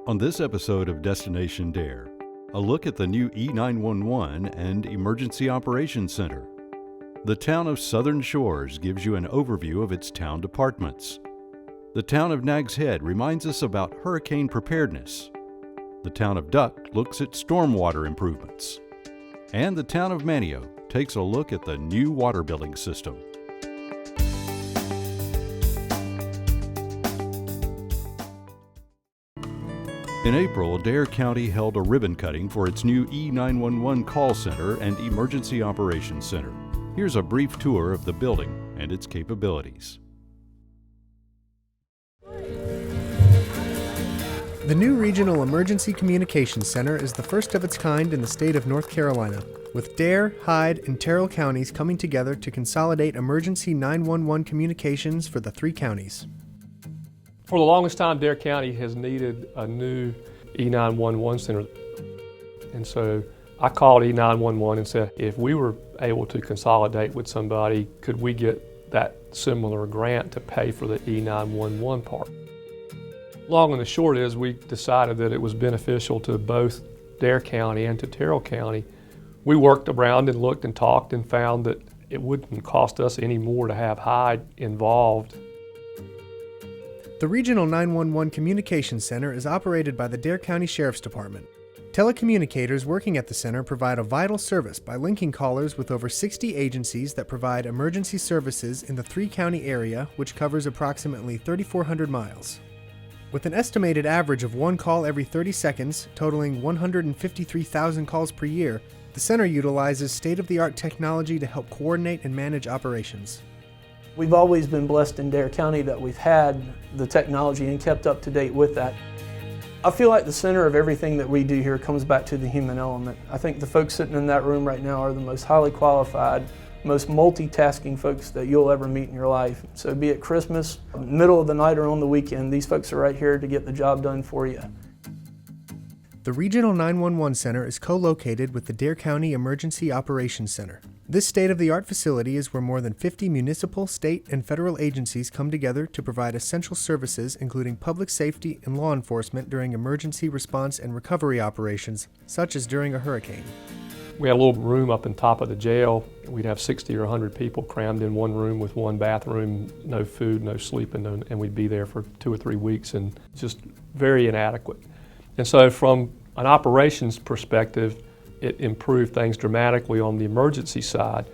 On this episode of Destination Dare, a look at the new E911 and Emergency Operations Center. The town of Southern Shores gives you an overview of its town departments. The town of Nags Head reminds us about hurricane preparedness. The town of Duck looks at stormwater improvements. And the town of Manteo takes a look at the new water billing system. In April, Dare County held a ribbon cutting for its new E911 call center and emergency operations center. Here's a brief tour of the building and its capabilities. The new Regional Emergency Communications Center is the first of its kind in the state of North Carolina, with Dare, Hyde, and Terrell counties coming together to consolidate emergency 911 communications for the three counties. For the longest time, Dare County has needed a new E911 center. And so I called E911 and said, if we were able to consolidate with somebody, could we get that similar grant to pay for the E911 part? Long and the short is we decided that it was beneficial to both Dare County and to Terrell County. We worked around and looked and talked and found that it wouldn't cost us any more to have Hyde involved. The Regional 911 Communications Center is operated by the Dare County Sheriff's Department. Telecommunicators working at the center provide a vital service by linking callers with over 60 agencies that provide emergency services in the three-county area, which covers approximately 3,400 miles. With an estimated average of one call every 30 seconds, totaling 153,000 calls per year, the center utilizes state-of-the-art technology to help coordinate and manage operations. We've always been blessed in Dare County that we've had the technology and kept up to date with that. I feel like the center of everything that we do here comes back to the human element. I think the folks sitting in that room right now are the most highly qualified, most multitasking folks that you'll ever meet in your life. So be it Christmas, middle of the night, or on the weekend, these folks are right here to get the job done for you. The Regional 911 Center is co-located with the Dare County Emergency Operations Center. This state-of-the-art facility is where more than 50 municipal, state, and federal agencies come together to provide essential services including public safety and law enforcement during emergency response and recovery operations, such as during a hurricane. We had a little room up on top of the jail. We'd have 60 or 100 people crammed in one room with one bathroom, no food, no sleeping, and we'd be there for 2 or 3 weeks and just very inadequate. And so from an operations perspective, it improved things dramatically on the emergency side.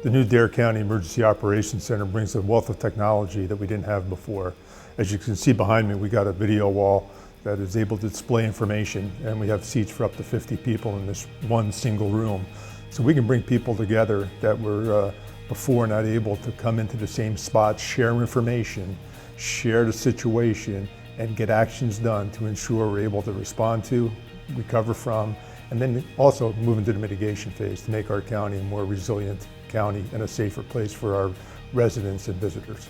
The new Dare County Emergency Operations Center brings a wealth of technology that we didn't have before. As you can see behind me, we got a video wall that is able to display information, and we have seats for up to 50 people in this one single room. So we can bring people together that were before not able to come into the same spot, share information, share the situation, and get actions done to ensure we're able to respond to, recover from, and then also move into the mitigation phase to make our county a more resilient county and a safer place for our residents and visitors.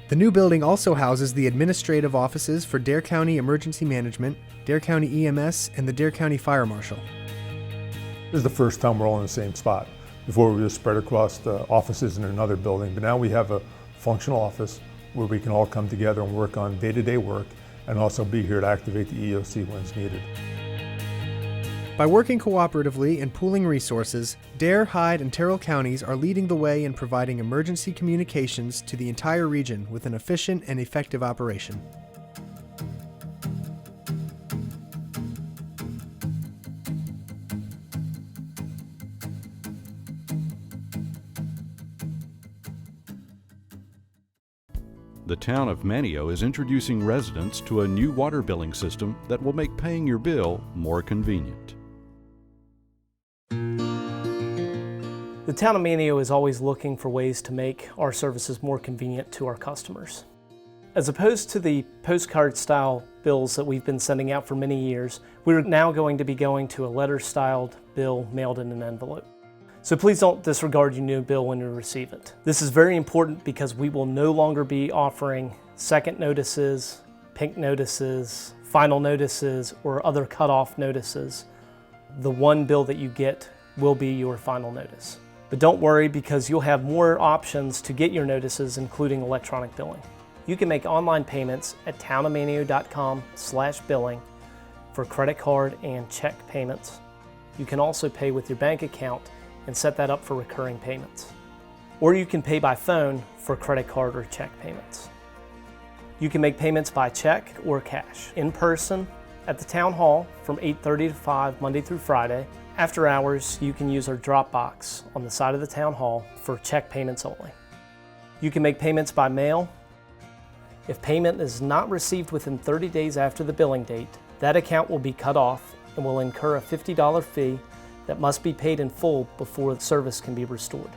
The new building also houses the administrative offices for Dare County Emergency Management, Dare County EMS, and the Dare County Fire Marshal. This is the first time we're all in the same spot. Before we were just spread across the offices in another building, but now we have a functional office where we can all come together and work on day-to-day work and also be here to activate the EOC when it's needed. By working cooperatively and pooling resources, Dare, Hyde, and Terrell counties are leading the way in providing emergency communications to the entire region with an efficient and effective operation. The town of Manteo is introducing residents to a new water billing system that will make paying your bill more convenient. The town of Manteo is always looking for ways to make our services more convenient to our customers. As opposed to the postcard-style bills that we've been sending out for many years, we're now going to be going to a letter-styled bill mailed in an envelope. So please don't disregard your new bill when you receive it. This is very important because we will no longer be offering second notices, pink notices, final notices, or other cutoff notices. The one bill that you get will be your final notice. But don't worry, because you'll have more options to get your notices, including electronic billing. You can make online payments at townofmanteo.com/billing for credit card and check payments. You can also pay with your bank account and set that up for recurring payments. Or you can pay by phone for credit card or check payments. You can make payments by check or cash, in person, at the Town Hall from 8:30 to 5 Monday through Friday. After hours, you can use our drop box on the side of the Town Hall for check payments only. You can make payments by mail. If payment is not received within 30 days after the billing date, that account will be cut off and will incur a $50 fee that must be paid in full before the service can be restored.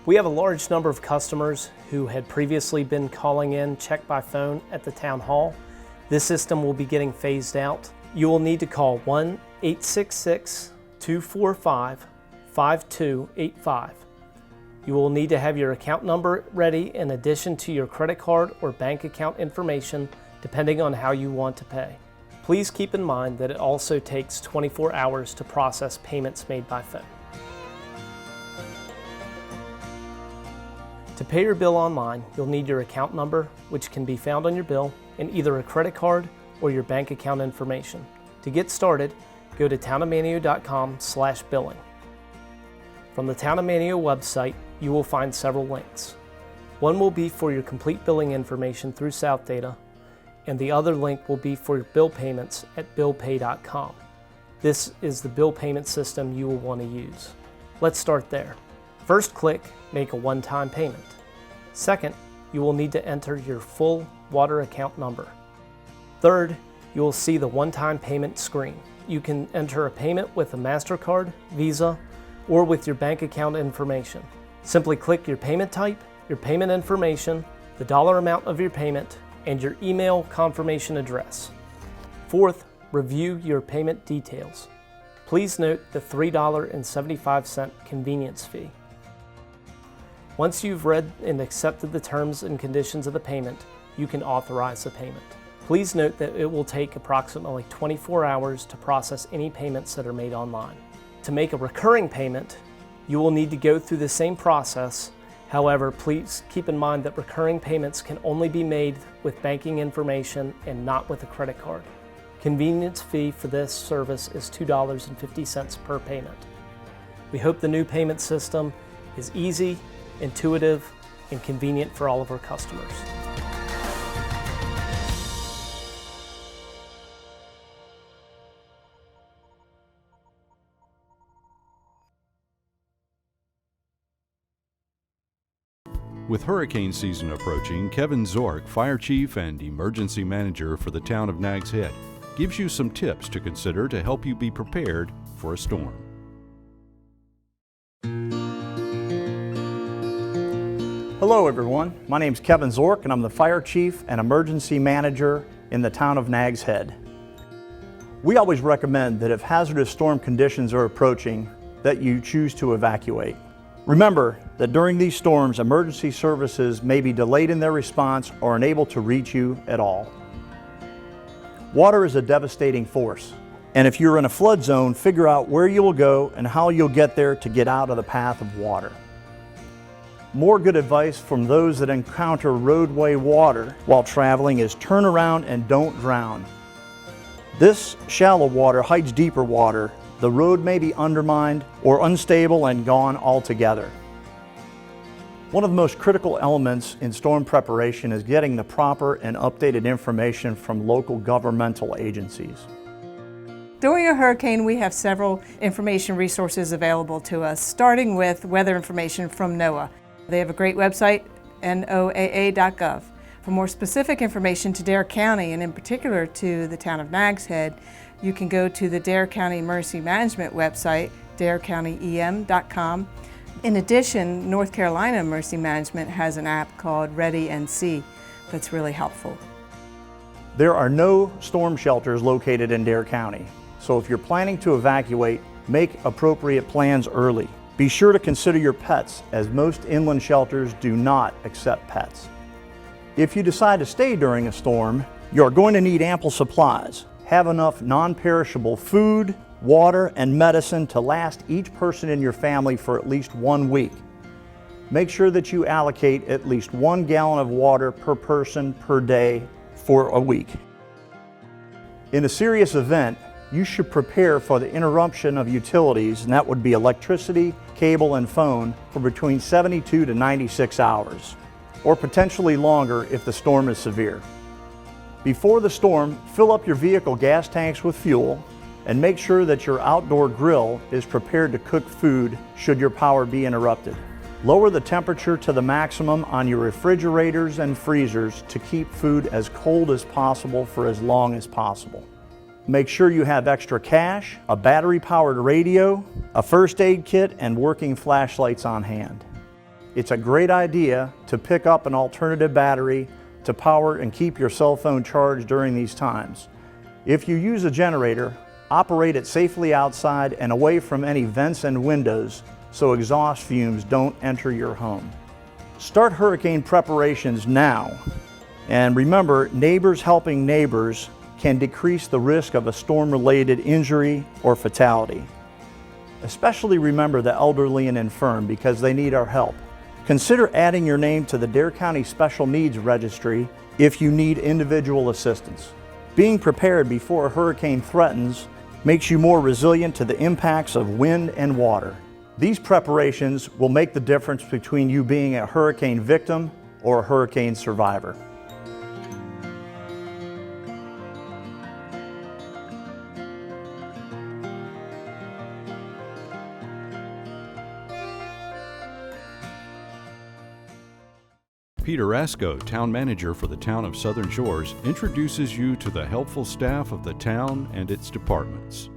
We have a large number of customers who had previously been calling in check by phone at the Town Hall. This system will be getting phased out. You will need to call 1-866-245-5285. You will need to have your account number ready in addition to your credit card or bank account information, depending on how you want to pay. Please keep in mind that it also takes 24 hours to process payments made by phone. To pay your bill online, you'll need your account number, which can be found on your bill, and either a credit card or your bank account information. To get started, go to townofmanteo.com/billing. From the Town of Manteo website, you will find several links. One will be for your complete billing information through SouthData, and the other link will be for your bill payments at billpay.com. This is the bill payment system you will want to use. Let's start there. First, click Make a One-Time Payment. Second, you will need to enter your full water account number. Third, you will see the one-time payment screen. You can enter a payment with a MasterCard, Visa, or with your bank account information. Simply click your payment type, your payment information, the dollar amount of your payment, and your email confirmation address. Fourth, review your payment details. Please note the $3.75 convenience fee. Once you've read and accepted the terms and conditions of the payment, you can authorize the payment. Please note that it will take approximately 24 hours to process any payments that are made online. To make a recurring payment, you will need to go through the same process. However, please keep in mind that recurring payments can only be made with banking information and not with a credit card. Convenience fee for this service is $2.50 per payment. We hope the new payment system is easy, intuitive, and convenient for all of our customers. With hurricane season approaching, Kevin Zork, Fire Chief and Emergency Manager for the Town of Nags Head, gives you some tips to consider to help you be prepared for a storm. Hello everyone, my name is Kevin Zork and I'm the Fire Chief and Emergency Manager in the Town of Nags Head. We always recommend that if hazardous storm conditions are approaching, that you choose to evacuate. Remember that during these storms, emergency services may be delayed in their response or unable to reach you at all. Water is a devastating force, and if you're in a flood zone, figure out where you will go and how you'll get there to get out of the path of water. More good advice from those that encounter roadway water while traveling is turn around and don't drown. This shallow water hides deeper water. The road may be undermined or unstable and gone altogether. One of the most critical elements in storm preparation is getting the proper and updated information from local governmental agencies. During a hurricane, we have several information resources available to us, starting with weather information from NOAA. They have a great website, noaa.gov. For more specific information to Dare County, and in particular to the Town of Nags Head, you can go to the Dare County Emergency Management website, darecountym.com. In addition, North Carolina Emergency Management has an app called Ready NC that's really helpful. There are no storm shelters located in Dare County, so if you're planning to evacuate, make appropriate plans early. Be sure to consider your pets, as most inland shelters do not accept pets. If you decide to stay during a storm, you're going to need ample supplies. Have enough non-perishable food, water, and medicine to last each person in your family for at least 1 week. make sure that you allocate at least 1 gallon of water per person per day for a week. In a serious event, you should prepare for the interruption of utilities, and that would be electricity, cable, and phone, for between 72 to 96 hours, or potentially longer if the storm is severe. Before the storm, fill up your vehicle gas tanks with fuel and make sure that your outdoor grill is prepared to cook food should your power be interrupted. Lower the temperature to the maximum on your refrigerators and freezers to keep food as cold as possible for as long as possible. Make sure you have extra cash, a battery-powered radio, a first aid kit, and working flashlights on hand. It's a great idea to pick up an alternative battery to power and keep your cell phone charged during these times. If you use a generator, operate it safely outside and away from any vents and windows so exhaust fumes don't enter your home. Start hurricane preparations now. And remember, neighbors helping neighbors can decrease the risk of a storm-related injury or fatality. Especially remember the elderly and infirm because they need our help. Consider adding your name to the Dare County Special Needs Registry if you need individual assistance. Being prepared before a hurricane threatens makes you more resilient to the impacts of wind and water. These preparations will make the difference between you being a hurricane victim or a hurricane survivor. Peter Rasco, Town Manager for the Town of Southern Shores, introduces you to the helpful staff of the town and its departments.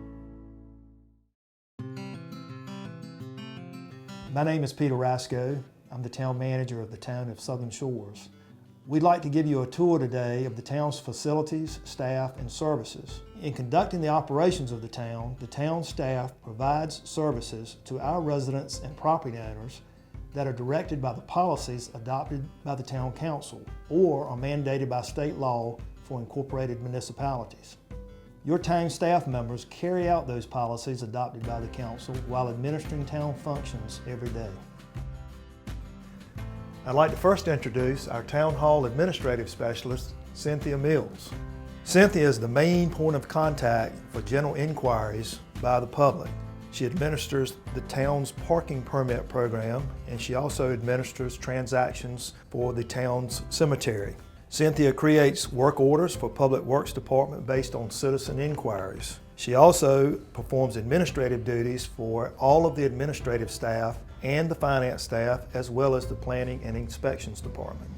My name is Peter Rasco. I'm the Town Manager of the Town of Southern Shores. We'd like to give you a tour today of the town's facilities, staff, and services. In conducting the operations of the town staff provides services to our residents and property owners that are directed by the policies adopted by the Town Council or are mandated by state law for incorporated municipalities. Your town staff members carry out those policies adopted by the Council while administering town functions every day. I'd like to first introduce our Town Hall Administrative Specialist, Cynthia Mills. Cynthia is the main point of contact for general inquiries by the public. She administers the town's parking permit program, and she also administers transactions for the town's cemetery. Cynthia creates work orders for Public Works Department based on citizen inquiries. She also performs administrative duties for all of the administrative staff and the finance staff, as well as the planning and inspections department.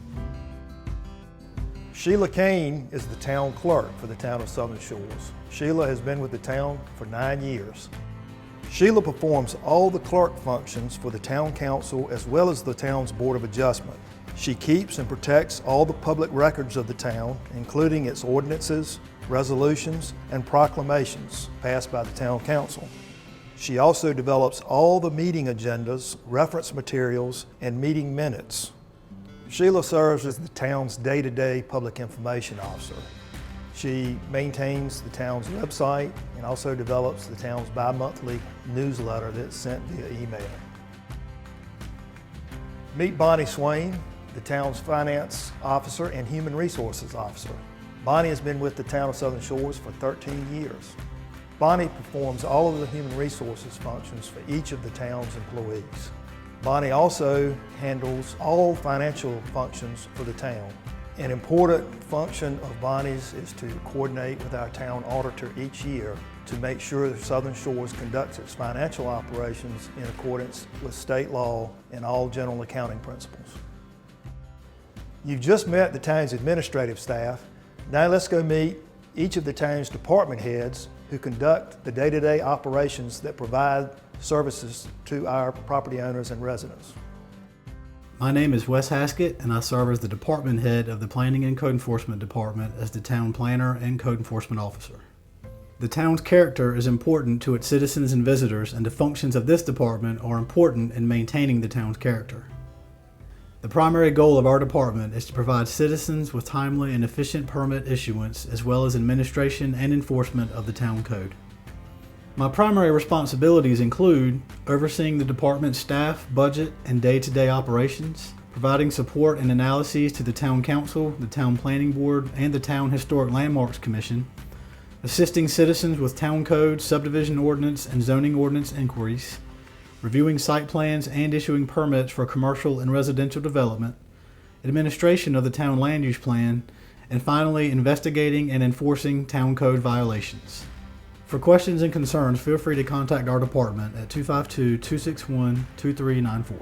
Sheila Kane is the town clerk for the Town of Southern Shores. Sheila has been with the town for 9 years. Sheila performs all the clerk functions for the Town Council as well as the town's Board of Adjustment. She keeps and protects all the public records of the town, including its ordinances, resolutions, and proclamations passed by the Town Council. She also develops all the meeting agendas, reference materials, and meeting minutes. Sheila serves as the town's day-to-day public information officer. She maintains the town's website and also develops the town's bi-monthly newsletter that's sent via email. Meet Bonnie Swain, the town's finance officer and human resources officer. Bonnie has been with the Town of Southern Shores for 13 years. Bonnie performs all of the human resources functions for each of the town's employees. Bonnie also handles all financial functions for the town. An important function of Bonnie's is to coordinate with our town auditor each year to make sure that Southern Shores conducts its financial operations in accordance with state law and all general accounting principles. You've just met the town's administrative staff. Now let's go meet each of the town's department heads who conduct the day-to-day operations that provide services to our property owners and residents. My name is Wes Haskett, and I serve as the department head of the Planning and Code Enforcement Department as the town planner and code enforcement officer. The town's character is important to its citizens and visitors, and the functions of this department are important in maintaining the town's character. The primary goal of our department is to provide citizens with timely and efficient permit issuance, as well as administration and enforcement of the town code. My primary responsibilities include overseeing the department's staff, budget, and day-to-day operations, providing support and analyses to the Town Council, the Town Planning Board, and the Town Historic Landmarks Commission, assisting citizens with town code, subdivision ordinance, and zoning ordinance inquiries, reviewing site plans and issuing permits for commercial and residential development, administration of the town land use plan, and finally, investigating and enforcing town code violations. For questions and concerns, feel free to contact our department at 252-261-2394.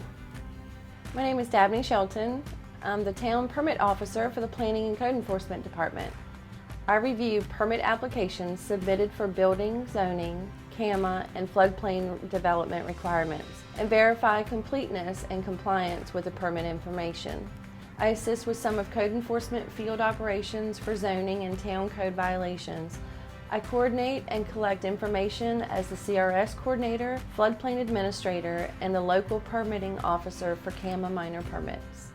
My name is Dabney Shelton. I'm the Town Permit Officer for the Planning and Code Enforcement Department. I review permit applications submitted for building, zoning, CAMA, and floodplain development requirements, and verify completeness and compliance with the permit information. I assist with some of code enforcement field operations for zoning and town code violations. I coordinate and collect information as the CRS coordinator, floodplain administrator, and the local permitting officer for CAMA minor permits.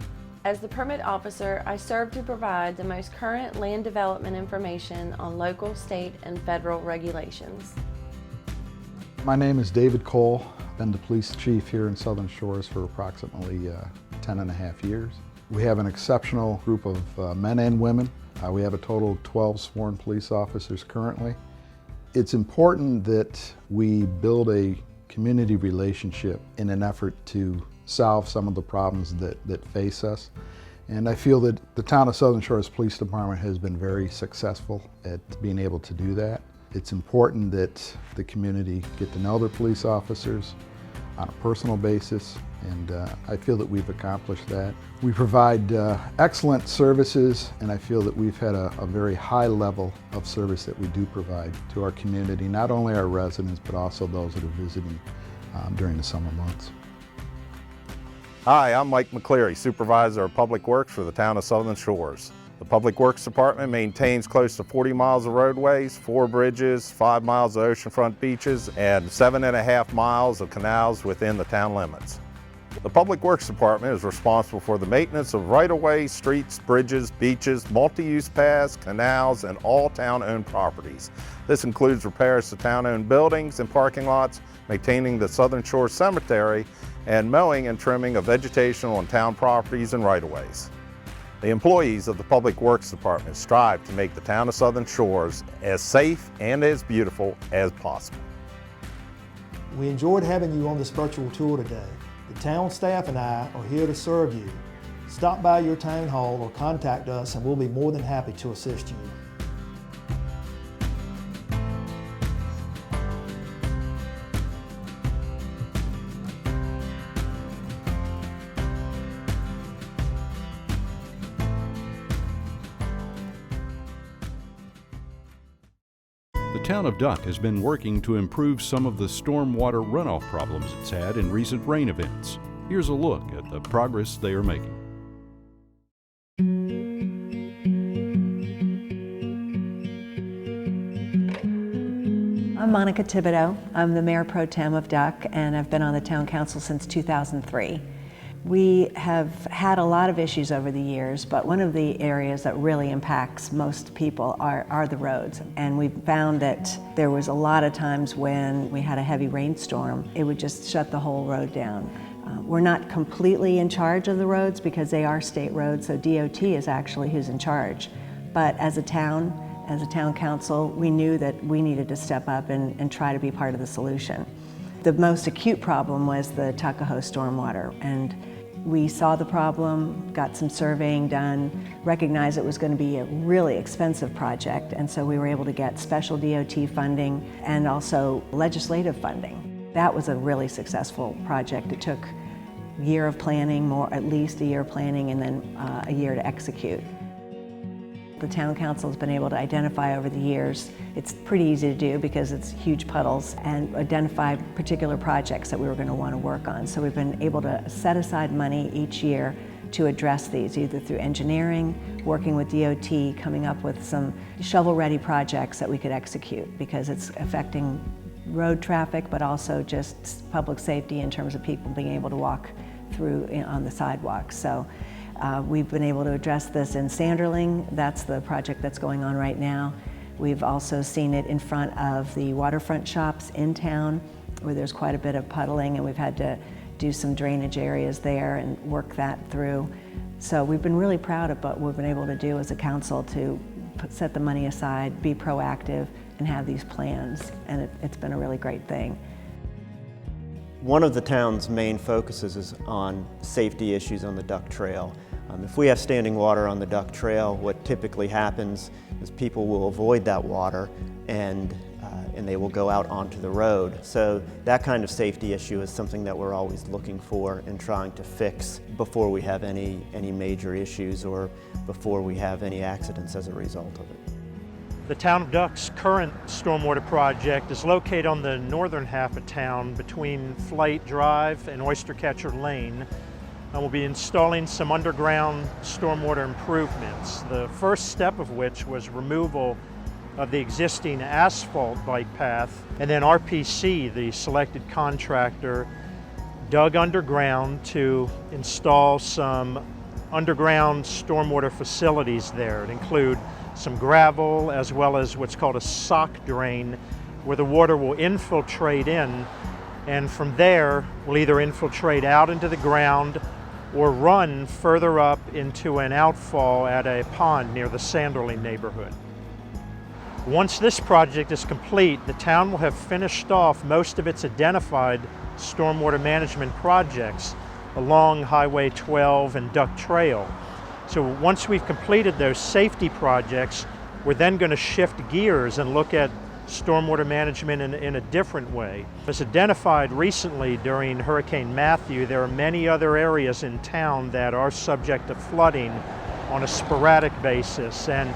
As the permit officer, I serve to provide the most current land development information on local, state, and federal regulations. My name is David Cole. I've been the police chief here in Southern Shores for approximately 10 and a half years. We have an exceptional group of men and women. We have a total of 12 sworn police officers currently. It's important that we build a community relationship in an effort to solve some of the problems that face us. And I feel that the Town of Southern Shores Police Department has been very successful at being able to do that. It's important that the community get to know their police officers on a personal basis, and I feel that we've accomplished that. We provide excellent services, and I feel that we've had a very high level of service that we do provide to our community, not only our residents, but also those that are visiting during the summer months. Hi, I'm Mike McCleary, Supervisor of Public Works for the Town of Southern Shores. The Public Works Department maintains close to 40 miles of roadways, 4 bridges, 5 miles of oceanfront beaches, and 7.5 miles of canals within the town limits. The Public Works Department is responsible for the maintenance of right-of-way, streets, bridges, beaches, multi-use paths, canals, and all town-owned properties. This includes repairs to town-owned buildings and parking lots, maintaining the Southern Shore Cemetery, and mowing and trimming of vegetation on town properties and right-of-ways. The employees of the Public Works Department strive to make the Town of Southern Shores as safe and as beautiful as possible. We enjoyed having you on this virtual tour today. The town staff and I are here to serve you. Stop by your town hall or contact us and we'll be more than happy to assist you. The Town of Duck has been working to improve some of the stormwater runoff problems it's had in recent rain events. Here's a look at the progress they are making. I'm Monica Thibodeau. I'm the Mayor Pro Tem of Duck, and I've been on the Town Council since 2003. We have had a lot of issues over the years, but one of the areas that really impacts most people are the roads. And we found that there was a lot of times when we had a heavy rainstorm, it would just shut the whole road down. We're not completely in charge of the roads because they are state roads, so DOT is actually who's in charge. But as a town council, we knew that we needed to step up and try to be part of the solution. The most acute problem was the Tuckahoe stormwater, and we saw the problem, got some surveying done, recognized it was going to be a really expensive project, and so we were able to get special DOT funding and also legislative funding. That was a really successful project. It took a year of planning, at least a year of planning, and then a year to execute. The Town Council has been able to identify over the years, it's pretty easy to do because it's huge puddles, and identify particular projects that we were going to want to work on. So we've been able to set aside money each year to address these, either through engineering, working with DOT, coming up with some shovel-ready projects that we could execute because it's affecting road traffic, but also just public safety in terms of people being able to walk through on the sidewalks. So we've been able to address this in Sanderling. That's the project that's going on right now. We've also seen it in front of the waterfront shops in town where there's quite a bit of puddling, and we've had to do some drainage areas there and work that through. So we've been really proud of what we've been able to do as a council to set the money aside, be proactive, and have these plans, and it's been a really great thing. One of the town's main focuses is on safety issues on the duck trail. If we have standing water on the duck trail, what typically happens is people will avoid that water and they will go out onto the road. So that kind of safety issue is something that we're always looking for and trying to fix before we have any major issues or before we have any accidents as a result of it. The Town of Duck's current stormwater project is located on the northern half of town between Flight Drive and Oystercatcher Lane. And we'll be installing some underground stormwater improvements, the first step of which was removal of the existing asphalt bike path, and then RPC, the selected contractor, dug underground to install some underground stormwater facilities there. It include some gravel as well as what's called a sock drain where the water will infiltrate in, and from there will either infiltrate out into the ground or run further up into an outfall at a pond near the Sanderling neighborhood. Once this project is complete, the town will have finished off most of its identified stormwater management projects along Highway 12 and Duck Trail. So once we've completed those safety projects, we're then going to shift gears and look at stormwater management in a different way. As identified recently during Hurricane Matthew, there are many other areas in town that are subject to flooding on a sporadic basis, and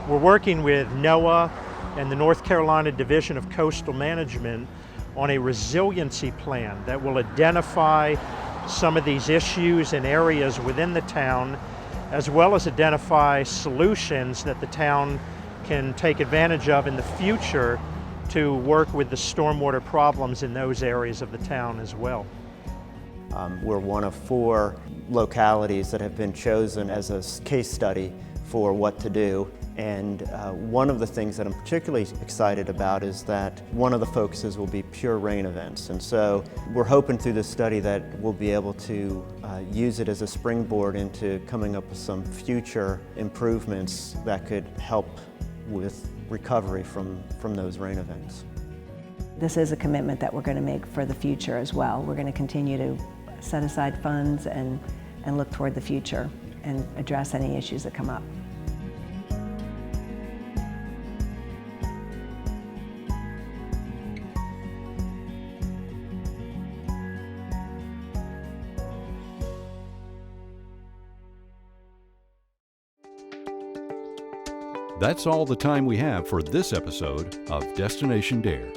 we're working with NOAA and the North Carolina Division of Coastal Management on a resiliency plan that will identify some of these issues and areas within the town, as well as identify solutions that the town can take advantage of in the future to work with the stormwater problems in those areas of the town as well. We're one of 4 localities that have been chosen as a case study for what to do. And one of the things that I'm particularly excited about is that one of the focuses will be pure rain events. And so we're hoping through this study that we'll be able to use it as a springboard into coming up with some future improvements that could help with recovery from those rain events. This is a commitment that we're going to make for the future as well. We're going to continue to set aside funds and look toward the future and address any issues that come up. That's all the time we have for this episode of Destination Dare.